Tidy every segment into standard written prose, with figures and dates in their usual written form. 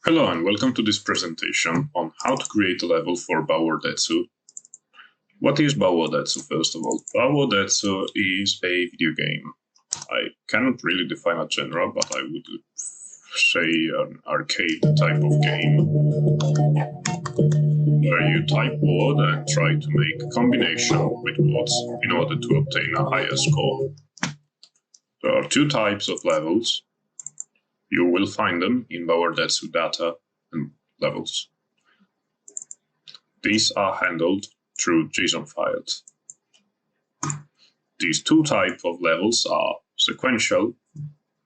Hello and welcome to this presentation on how to create a level for Bawordetsu. What is Bawordetsu first of all? Bawordetsu is a video game. I cannot really define a genre, but I would say an arcade type of game where you type word and try to make a combination with words in order to obtain a higher score. There are two types of levels. You will find them in Bawordetsu data and levels. These are handled through JSON files. These two types of levels are sequential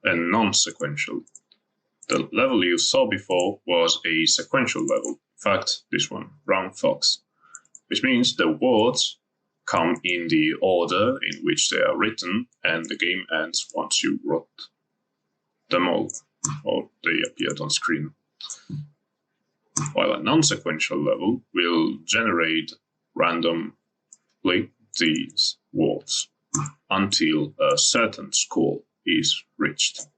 and non-sequential. The level you saw before was a sequential level. In fact, this one, brown fox, which means the words come in the order in which they are written and the game ends once you wrote them all, or they appeared on screen. While a non-sequential level will generate randomly these words until a certain score is reached.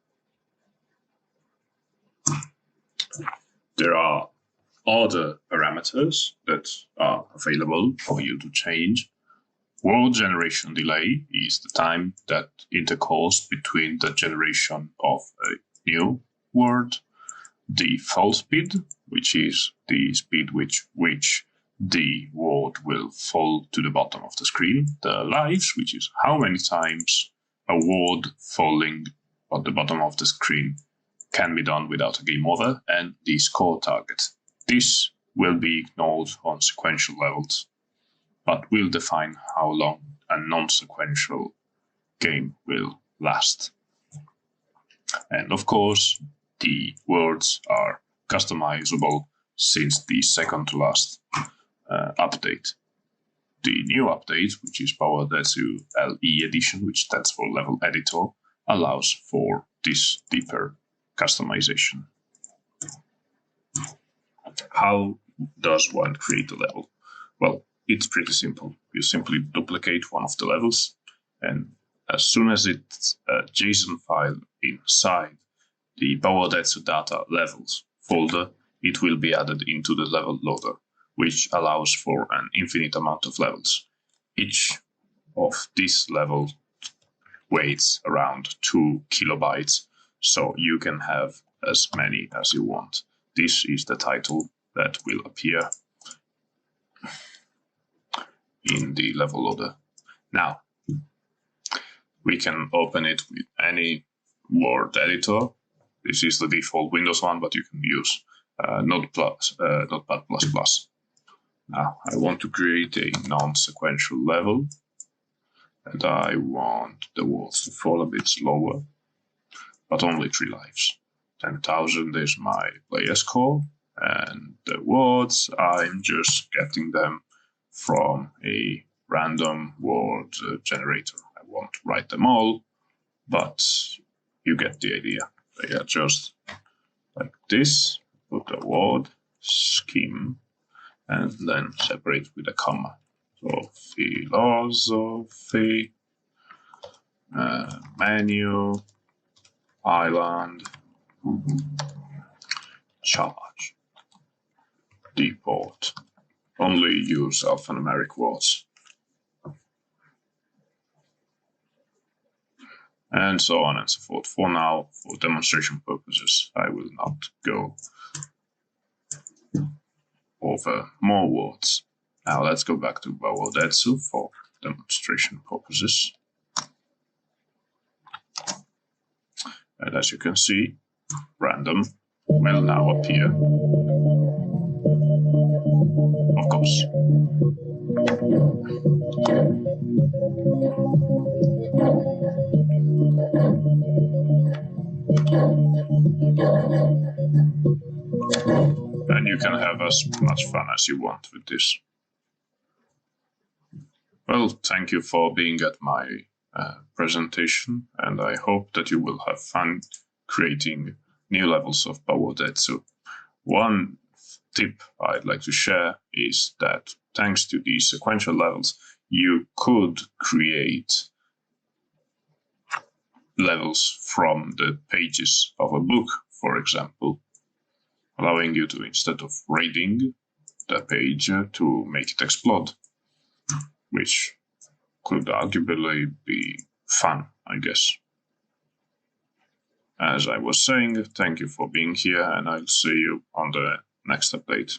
There are other parameters that are available for you to change. Word generation delay is the time that intercourse between the generation of a new word, the fall speed, which is the speed which the word will fall to the bottom of the screen, the lives, which is how many times a word falling at the bottom of the screen can be done without a game over, and the score target. This will be ignored on sequential levels, but will define how long a non-sequential game will last. And of course, the words are customizable since the second to last update. The new update, which is Bawordetsu LE edition, which stands for Level Editor, allows for this deeper customization. How does one create a level? Well, it's pretty simple. You simply duplicate one of the levels, and as soon as it's a JSON file inside the Bawordetsu data levels folder, it will be added into the level loader, which allows for an infinite amount of levels. Each of these levels weighs around 2 kilobytes, so you can have as many as you want. This is the title that will appear in the level loader. Now, we can open it with any word editor. This is the default Windows one, but you can use Notepad++. Now, I want to create a non-sequential level, and I want the words to fall a bit slower, but only 3 lives. 10,000 is my player score, and the words, I'm just getting them from a random word generator. I won't write them all, but you get the idea. They are just like this. Put the word, scheme, and then separate with a comma. So philosophy, menu, island, charge, deport. Only use alphanumeric words. And so on and so forth. For now, for demonstration purposes, I will not go over more words. Now let's go back to Bawordetsu for demonstration purposes. And as you can see, random will now appear. Of course. And you can have as much fun as you want with this. Well, thank you for being at my presentation, and I hope that you will have fun creating new levels of Bawordetsu. One tip I'd like to share is that thanks to these sequential levels, you could create levels from the pages of a book, for example. allowing you to, instead of raiding the page, to make it explode, which could arguably be fun, I guess. As I was saying, thank you for being here, and I'll see you on the next update.